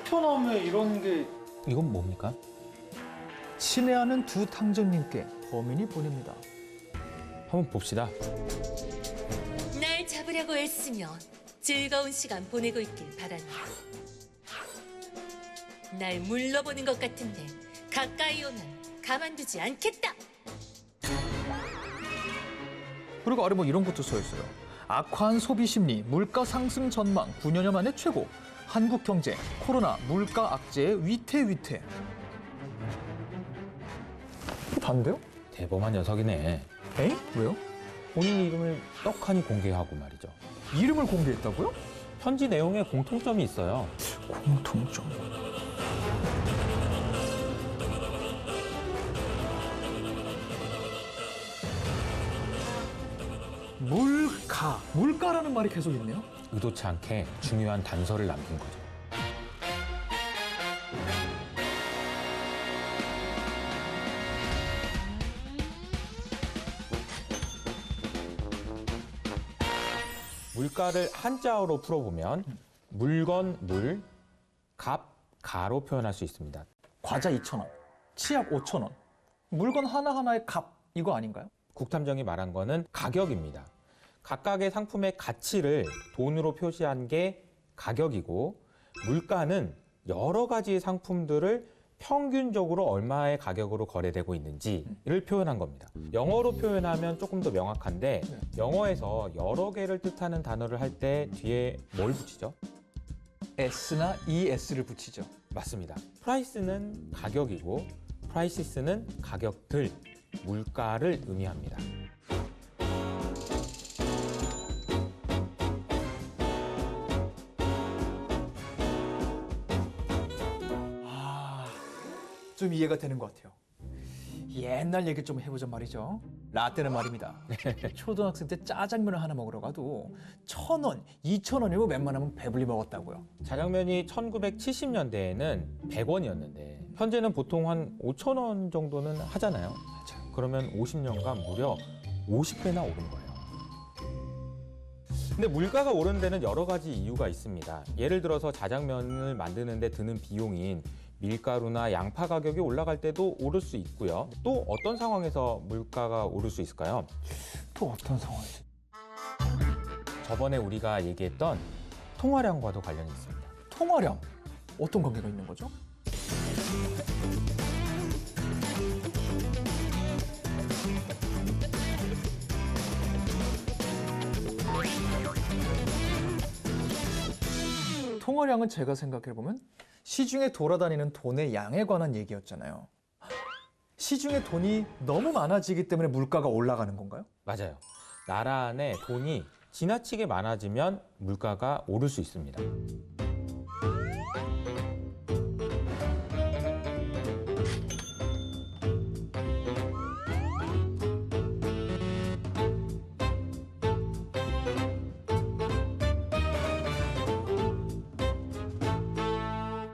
우편함에 이런 게 이건 뭡니까? 친애하는 두 탕정님께 범인이 보냅니다. 한번 봅시다. 날 잡으려고 애쓰며 즐거운 시간 보내고 있길 바란다. 날 물러보는 것 같은데 가까이 오면 가만두지 않겠다. 그리고 아래 뭐 이런 것도 써 있어요. 악화한 소비 심리, 물가 상승 전망, 9년여 만에 최고. 한국 경제, 코로나, 물가 악재의 위태. 반대요? 대범한 녀석이네. 에이? 왜요? 본인 이름을 떡하니 공개하고 말이죠. 이름을 공개했다고요? 편지 내용에 공통점이 있어요. 공통점. 물가라는 말이 계속 있네요. 의도치 않게 중요한 단서를 남긴 거죠. 물가를 한자어로 풀어보면 물건, 물, 값, 가로 표현할 수 있습니다. 과자 2,000원, 치약 5,000원, 물건 하나하나의 값, 이거 아닌가요? 국탐정이 말한 거는 가격입니다. 각각의 상품의 가치를 돈으로 표시한 게 가격이고, 물가는 여러 가지 상품들을 평균적으로 얼마의 가격으로 거래되고 있는지를 표현한 겁니다. 영어로 표현하면 조금 더 명확한데, 영어에서 여러 개를 뜻하는 단어를 할 때 뒤에 뭘 붙이죠? S나 ES를 붙이죠. 맞습니다. 프라이스는 가격이고, 프라이시스는 가격들, 물가를 의미합니다. 좀 이해가 되는 것 같아요. 옛날 얘기 좀 해보자 말이죠. 라떼는 말입니다. 초등학생 때 짜장면을 하나 먹으러 가도 1,000원, 2,000원이면 웬만하면 배불리 먹었다고요. 자장면이 1970년대에는 100원이었는데 현재는 보통 한 5,000원 정도는 하잖아요. 그러면 50년간 무려 50배나 오른 거예요. 근데 물가가 오른 데는 여러 가지 이유가 있습니다. 예를 들어서 자장면을 만드는 데 드는 비용인 밀가루나 양파 가격이 올라갈 때도 오를 수 있고요. 또 어떤 상황에서 물가가 오를 수 있을까요? 또 어떤 상황이지? 저번에 우리가 얘기했던 통화량과도 관련이 있습니다. 통화량, 어떤 관계가 있는 거죠? 통화량은 제가 생각해보면 시중에 돌아다니는 돈의 양에 관한 얘기였잖아요. 시중에 돈이 너무 많아지기 때문에 물가가 올라가는 건가요? 맞아요. 나라 안에 돈이 지나치게 많아지면 물가가 오를 수 있습니다.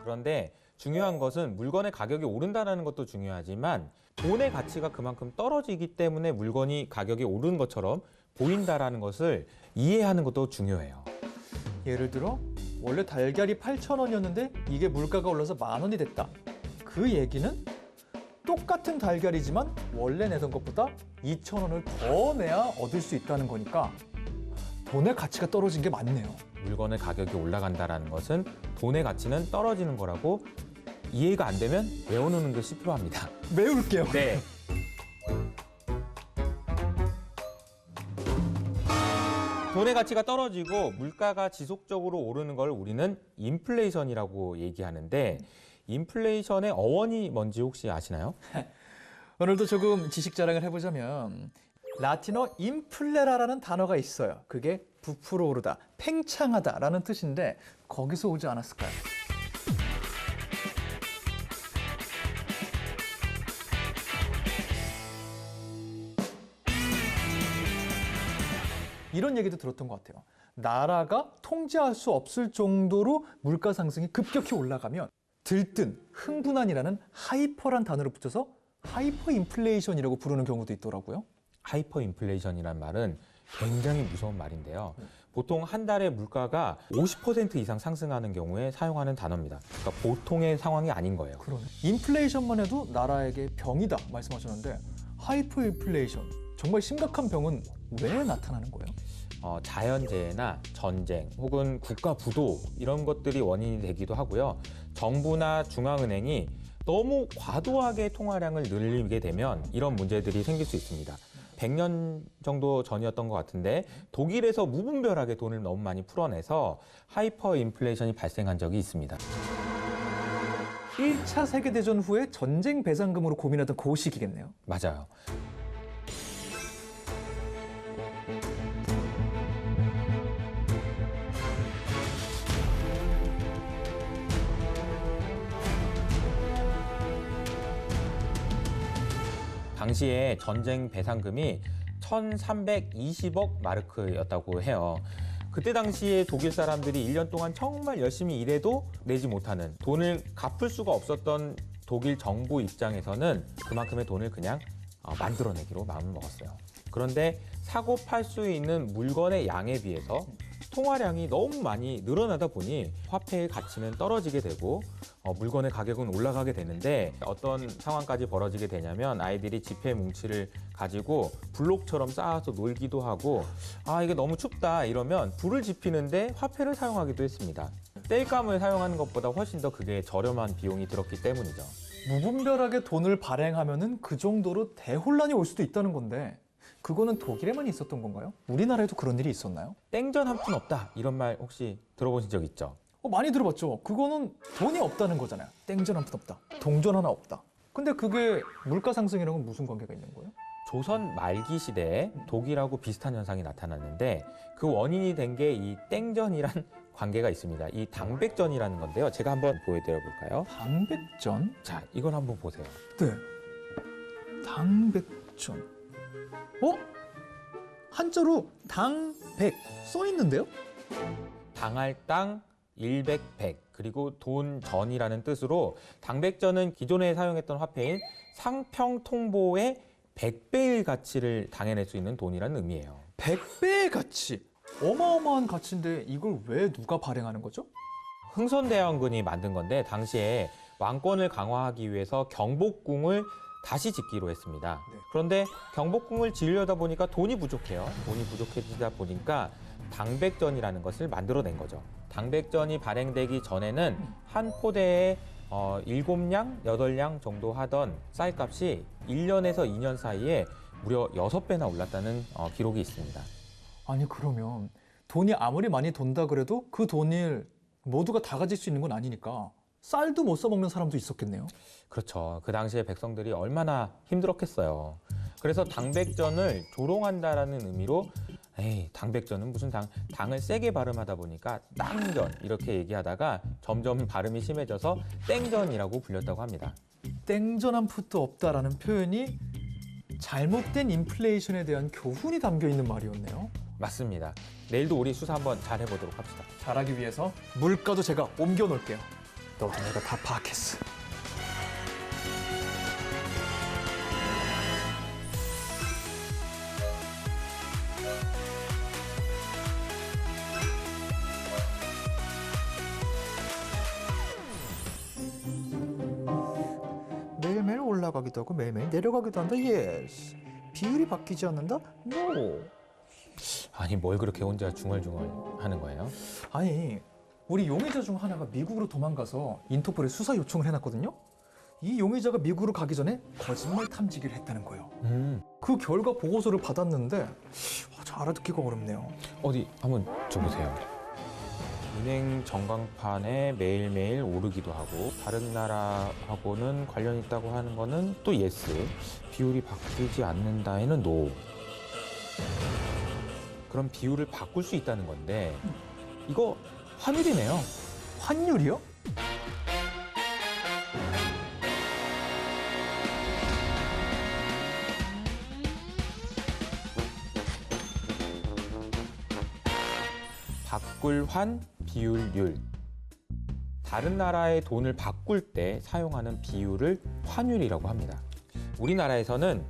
그런데 중요한 것은 물건의 가격이 오른다는 것도 중요하지만 돈의 가치가 그만큼 떨어지기 때문에 물건이 가격이 오르는 것처럼 보인다는 것을 이해하는 것도 중요해요. 예를 들어 원래 달걀이 8,000원이었는데 이게 물가가 올라서 10,000원이 됐다. 그 얘기는 똑같은 달걀이지만 원래 내던 것보다 2,000원을 더 내야 얻을 수 있다는 거니까 돈의 가치가 떨어진 게 맞네요. 물건의 가격이 올라간다는 것은 돈의 가치는 떨어지는 거라고 이해가 안 되면 외워놓는 것이 필요합니다. 외울게요. 네. 돈의 가치가 떨어지고 물가가 지속적으로 오르는 걸 우리는 인플레이션이라고 얘기하는데 인플레이션의 어원이 뭔지 혹시 아시나요? 오늘도 조금 지식 자랑을 해보자면 라틴어 인플레라라는 단어가 있어요. 그게 부풀어 오르다, 팽창하다라는 뜻인데 거기서 오지 않았을까요? 이런 얘기도 들었던 것 같아요. 나라가 통제할 수 없을 정도로 물가 상승이 급격히 올라가면 들뜬, 흥분한이라는 하이퍼란 단어로 붙여서 하이퍼 인플레이션이라고 부르는 경우도 있더라고요. 하이퍼 인플레이션이란 말은 굉장히 무서운 말인데요. 보통 한 달에 물가가 50% 이상 상승하는 경우에 사용하는 단어입니다. 그러니까 보통의 상황이 아닌 거예요. 그러네. 인플레이션만 해도 나라에게 병이다 말씀하셨는데 하이퍼 인플레이션, 정말 심각한 병은 왜 나타나는 거예요? 자연재해나 전쟁 혹은 국가 부도 이런 것들이 원인이 되기도 하고요. 정부나 중앙은행이 너무 과도하게 통화량을 늘리게 되면 이런 문제들이 생길 수 있습니다. 100년 정도 전이었던 것 같은데 독일에서 무분별하게 돈을 너무 많이 풀어내서 하이퍼 인플레이션이 발생한 적이 있습니다. 1차 세계대전 후에 전쟁 배상금으로 고민하던 그 시기겠네요. 맞아요. 당시에 전쟁 배상금이 1320억 마르크였다고 해요. 그때 당시에 독일 사람들이 1년 동안 정말 열심히 일해도 내지 못하는, 돈을 갚을 수가 없었던 독일 정부 입장에서는 그만큼의 돈을 그냥 만들어내기로 마음을 먹었어요. 그런데 사고 팔 수 있는 물건의 양에 비해서 통화량이 너무 많이 늘어나다 보니 화폐의 가치는 떨어지게 되고 물건의 가격은 올라가게 되는데, 어떤 상황까지 벌어지게 되냐면 아이들이 지폐 뭉치를 가지고 블록처럼 쌓아서 놀기도 하고, 이게 너무 춥다 이러면 불을 지피는데 화폐를 사용하기도 했습니다. 땔감을 사용하는 것보다 훨씬 더 그게 저렴한 비용이 들었기 때문이죠. 무분별하게 돈을 발행하면은 그 정도로 대혼란이 올 수도 있다는 건데, 그거는 독일에만 있었던 건가요? 우리나라에도 그런 일이 있었나요? 땡전 한 푼 없다 이런 말 혹시 들어보신 적 있죠? 많이 들어봤죠. 그거는 돈이 없다는 거잖아요. 땡전 한 푼 없다. 동전 하나 없다. 근데 그게 물가 상승이랑은 무슨 관계가 있는 거예요? 조선 말기 시대에 독일하고 비슷한 현상이 나타났는데 그 원인이 된 게 이 땡전이란 관계가 있습니다. 이 당백전이라는 건데요. 제가 한번 보여드려 볼까요? 당백전? 자, 이걸 한번 보세요. 네. 당백전. 한자로 당백 써 있는데요? 당할 땅, 일백백, 그리고 돈전이라는 뜻으로 당백전은 기존에 사용했던 화폐인 상평통보의 100배의 가치를 당해낼 수 있는 돈이라는 의미예요. 100배의 가치. 어마어마한 가치인데 이걸 왜 누가 발행하는 거죠? 흥선대원군이 만든 건데 당시에 왕권을 강화하기 위해서 경복궁을 다시 짓기로 했습니다. 네. 그런데 경복궁을 지으려다 보니까 돈이 부족해요. 돈이 부족해지다 보니까 당백전이라는 것을 만들어낸 거죠. 당백전이 발행되기 전에는 한 포대에 7량, 8량 정도 하던 쌀값이 1년에서 2년 사이에 무려 6배나 올랐다는 기록이 있습니다. 아니 그러면 돈이 아무리 많이 돈다 그래도 그 돈을 모두가 다 가질 수 있는 건 아니니까 쌀도 못 써먹는 사람도 있었겠네요. 그렇죠. 그 당시에 백성들이 얼마나 힘들었겠어요. 그래서 당백전을 조롱한다라는 의미로 당백전은 무슨 당을 세게 발음하다 보니까 땅전 이렇게 얘기하다가 점점 발음이 심해져서 땡전이라고 불렸다고 합니다. 땡전 한 푼도 없다라는 표현이 잘못된 인플레이션에 대한 교훈이 담겨 있는 말이었네요. 맞습니다. 내일도 우리 수사 한번 잘 해보도록 합시다. 잘하기 위해서 물가도 제가 옮겨 놓을게요. 너도 내가 다 파악했어. 매일매일 올라가기도 하고 매일매일 내려가기도 한다. 예스. 비율이 바뀌지 않는다. 노. 아니 뭘 그렇게 혼자 중얼중얼 하는 거예요? 아니 우리 용의자 중 하나가 미국으로 도망가서 인터폴에 수사 요청을 해놨거든요. 이 용의자가 미국으로 가기 전에 거짓말 탐지기를 했다는 거예요. 그 결과 보고서를 받았는데 잘 알아듣기가 어렵네요. 어디 한번 줘보세요. 은행 전광판에 매일매일 오르기도 하고 다른 나라하고는 관련 있다고 하는 거는 또 예스, 비율이 바뀌지 않는다에는 노. 그럼 비율을 바꿀 수 있다는 건데 이거 환율이네요. 환율이요? 바꿀 환, 비율률. 다른 나라의 돈을 바꿀 때 사용하는 비율을 환율이라고 합니다. 우리나라에서는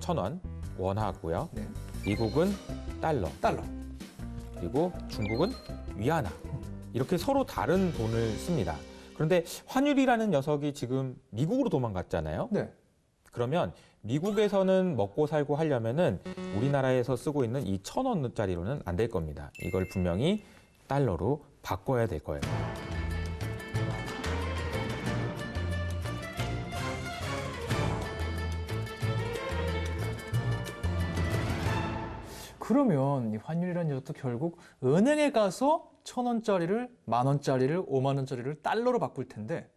1,000원, 원화고요. 네. 미국은 달러. 그리고 중국은 위안화. 이렇게 서로 다른 돈을 씁니다. 그런데 환율이라는 녀석이 지금 미국으로 도망갔잖아요. 네. 그러면 미국에서는 먹고 살고 하려면은 우리나라에서 쓰고 있는 이 1,000원짜리로는 안 될 겁니다. 이걸 분명히 달러로 바꿔야 될 거예요. 그러면 이 환율이라는 녀석도 결국 은행에 가서 1,000원짜리를 10,000원짜리를 50,000원짜리를 달러로 바꿀 텐데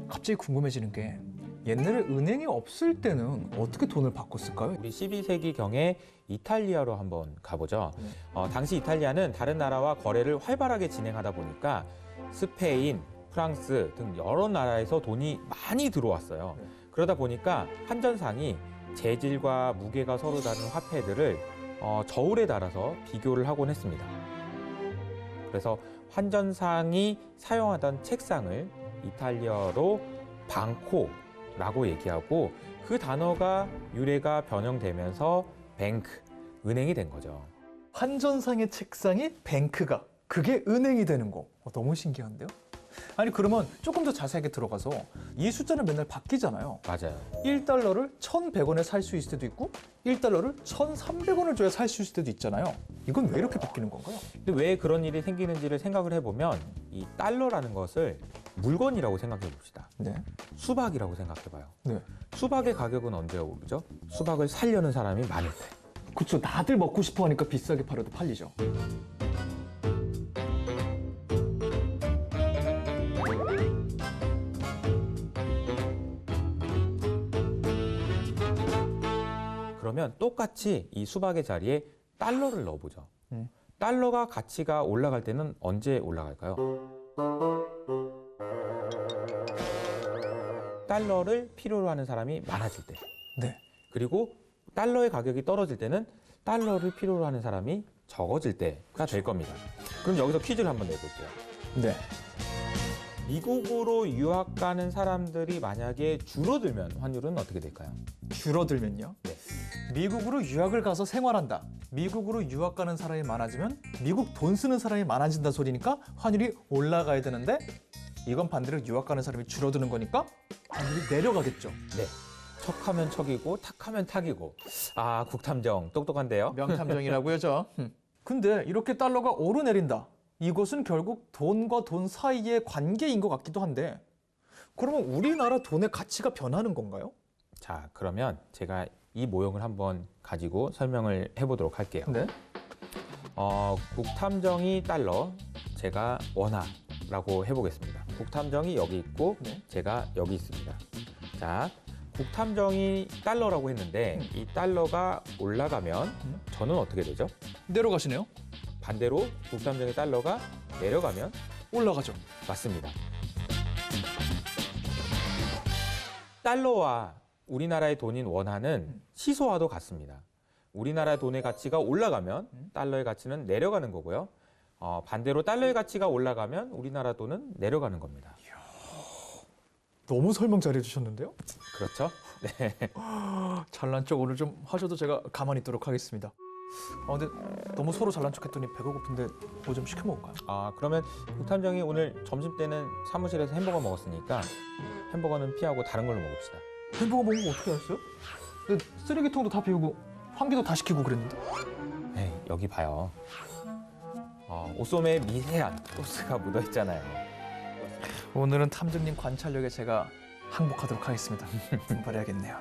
갑자기 궁금해지는 게 옛날에 은행이 없을 때는 어떻게 돈을 바꿨을까요? 우리 12세기경에 이탈리아로 한번 가보죠. 당시 이탈리아는 다른 나라와 거래를 활발하게 진행하다 보니까 스페인, 프랑스 등 여러 나라에서 돈이 많이 들어왔어요. 그러다 보니까 환전상이 재질과 무게가 서로 다른 화폐들을 저울에 달아서 비교를 하곤 했습니다. 그래서 환전상이 사용하던 책상을 이탈리아로 방코라고 얘기하고 그 단어가 유래가 변형되면서 뱅크, 은행이 된 거죠. 환전상의 책상이 뱅크가 그게 은행이 되는 거 너무 신기한데요? 아니 그러면 조금 더 자세하게 들어가서 이 숫자는 맨날 바뀌잖아요. 맞아요. 1달러를 1,100원에 살 수 있을 때도 있고 1달러를 1,300원을 줘야 살 수 있을 때도 있잖아요. 이건 왜 이렇게 바뀌는 건가요? 근데 왜 그런 일이 생기는지를 생각을 해보면 이 달러라는 것을 물건이라고 생각해 봅시다. 네. 수박이라고 생각해 봐요. 네. 수박의 가격은 언제 오르죠? 수박을 사려는 사람이 많을 때. 그렇죠. 다들 먹고 싶어 하니까 비싸게 팔아도 팔리죠. 그러면 똑같이 이 수박의 자리에 달러를 넣어보죠. 달러가 가치가 올라갈 때는 언제 올라갈까요? 달러를 필요로 하는 사람이 많아질 때. 네. 그리고 달러의 가격이 떨어질 때는 달러를 필요로 하는 사람이 적어질 때가 될 겁니다. 그럼 여기서 퀴즈를 한번 내볼게요. 네. 미국으로 유학 가는 사람들이 만약에 줄어들면 환율은 어떻게 될까요? 줄어들면요? 네. 미국으로 유학을 가서 생활한다. 미국으로 유학 가는 사람이 많아지면 미국 돈 쓰는 사람이 많아진다 소리니까 환율이 올라가야 되는데 이건 반대로 유학 가는 사람이 줄어드는 거니까 환율이 내려가겠죠. 네. 척하면 척이고 탁하면 탁이고. 아, 국탐정 똑똑한데요? 명탐정이라고요, 저. 근데 이렇게 달러가 오르내린다. 이것은 결국 돈과 돈 사이의 관계인 것 같기도 한데 그러면 우리나라 돈의 가치가 변하는 건가요? 자, 그러면 제가 이 모형을 한번 가지고 설명을 해보도록 할게요. 네. 국탐정이 달러, 제가 원화라고 해보겠습니다. 국탐정이 여기 있고 네. 제가 여기 있습니다. 자, 국탐정이 달러라고 했는데 이 달러가 올라가면 저는 어떻게 되죠? 내려가시네요. 반대로 국탐정의 달러가 내려가면 올라가죠. 맞습니다. 달러와 우리나라의 돈인 원화는 시소와도 같습니다. 우리나라 돈의 가치가 올라가면 달러의 가치는 내려가는 거고요. 반대로 달러의 가치가 올라가면 우리나라 돈은 내려가는 겁니다. 너무 설명 잘해 주셨는데요? 그렇죠? 네. 잘난 척 오늘 좀 하셔도 제가 가만히 있도록 하겠습니다. 근데 너무 서로 잘난 척 했더니 배가 고픈데 뭐 좀 시켜 먹을까요? 그러면 국탐정이 오늘 점심 때는 사무실에서 햄버거 먹었으니까 햄버거는 피하고 다른 걸로 먹읍시다. 햄버거 먹은 거 어떻게 하셨어요? 근데 쓰레기통도 다 비우고 환기도 다 시키고 그랬는데? 에이, 여기 봐요. 옷소매에 미세한 소스가 묻어 있잖아요. 오늘은 탐정님 관찰력에 제가 항복하도록 하겠습니다. 분발해야겠네요.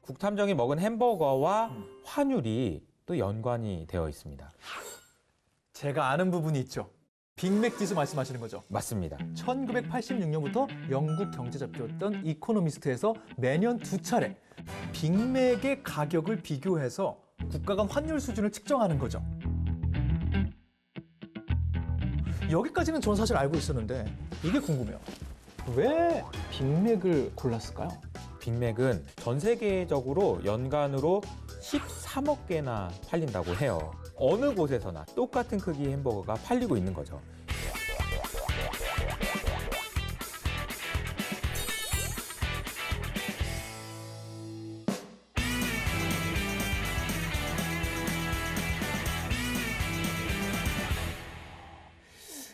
국탐정이 먹은 햄버거와 환율이 또 연관이 되어 있습니다. 제가 아는 부분이 있죠. 빅맥 지수 말씀하시는 거죠. 맞습니다. 1986년부터 영국 경제 잡지였던 이코노미스트에서 매년 2차례 빅맥의 가격을 비교해서 국가 간 환율 수준을 측정하는 거죠. 여기까지는 전 사실 알고 있었는데 이게 궁금해요. 왜 빅맥을 골랐을까요? 빅맥은 전 세계적으로 연간으로 13억 개나 팔린다고 해요. 어느 곳에서나 똑같은 크기의 햄버거가 팔리고 있는 거죠.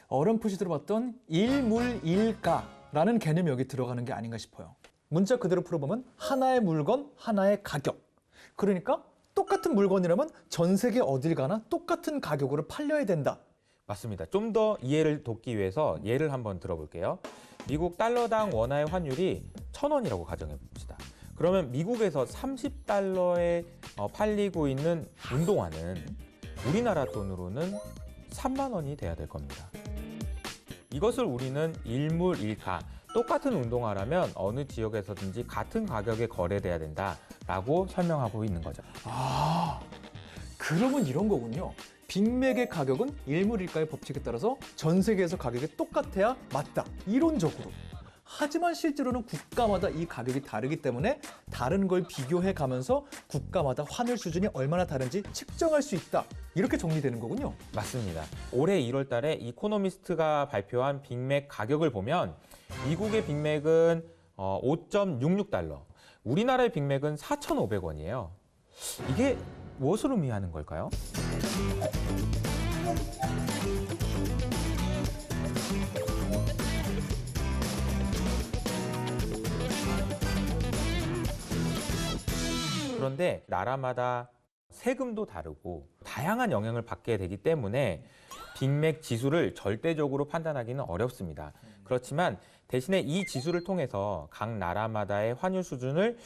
어렴풋이 들어봤던 일물일가라는 개념이 여기 들어가는 게 아닌가 싶어요. 문자 그대로 풀어보면 하나의 물건, 하나의 가격. 그러니까 똑같은 물건이라면 전 세계 어딜 가나 똑같은 가격으로 팔려야 된다. 맞습니다. 좀 더 이해를 돕기 위해서 예를 한번 들어볼게요. 미국 달러당 원화의 환율이 1,000원이라고 가정해 봅시다. 그러면 미국에서 30달러에 팔리고 있는 운동화는 우리나라 돈으로는 3만 원이 돼야 될 겁니다. 이것을 우리는 일물일가, 똑같은 운동화라면 어느 지역에서든지 같은 가격에 거래돼야 된다라고 설명하고 있는 거죠. 아, 그러면 이런 거군요. 빅맥의 가격은 일물일가의 법칙에 따라서 전 세계에서 가격이 똑같아야 맞다. 이론적으로. 하지만 실제로는 국가마다 이 가격이 다르기 때문에 다른 걸 비교해 가면서 국가마다 환율 수준이 얼마나 다른지 측정할 수 있다. 이렇게 정리되는 거군요. 맞습니다. 올해 1월 달에 이코노미스트가 발표한 빅맥 가격을 보면 미국의 빅맥은 5.66달러, 우리나라의 빅맥은 4,500원이에요. 이게 무엇을 의미하는 걸까요? 그런데 나라마다 세금도 다르고 다양한 영향을 받게 되기 때문에 빅맥 지수를 절대적으로 판단하기는 어렵습니다. 그렇지만 대신에 이 지수를 통해서 각 나라마다의 환율 수준을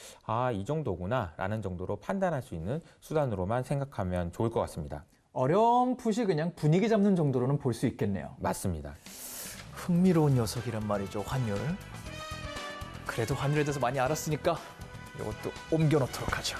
이 정도구나 라는 정도로 판단할 수 있는 수단으로만 생각하면 좋을 것 같습니다. 어렴풋이 그냥 분위기 잡는 정도로는 볼 수 있겠네요. 맞습니다. 흥미로운 녀석이란 말이죠, 환율. 그래도 환율에 대해서 많이 알았으니까 이것도 옮겨놓도록 하죠.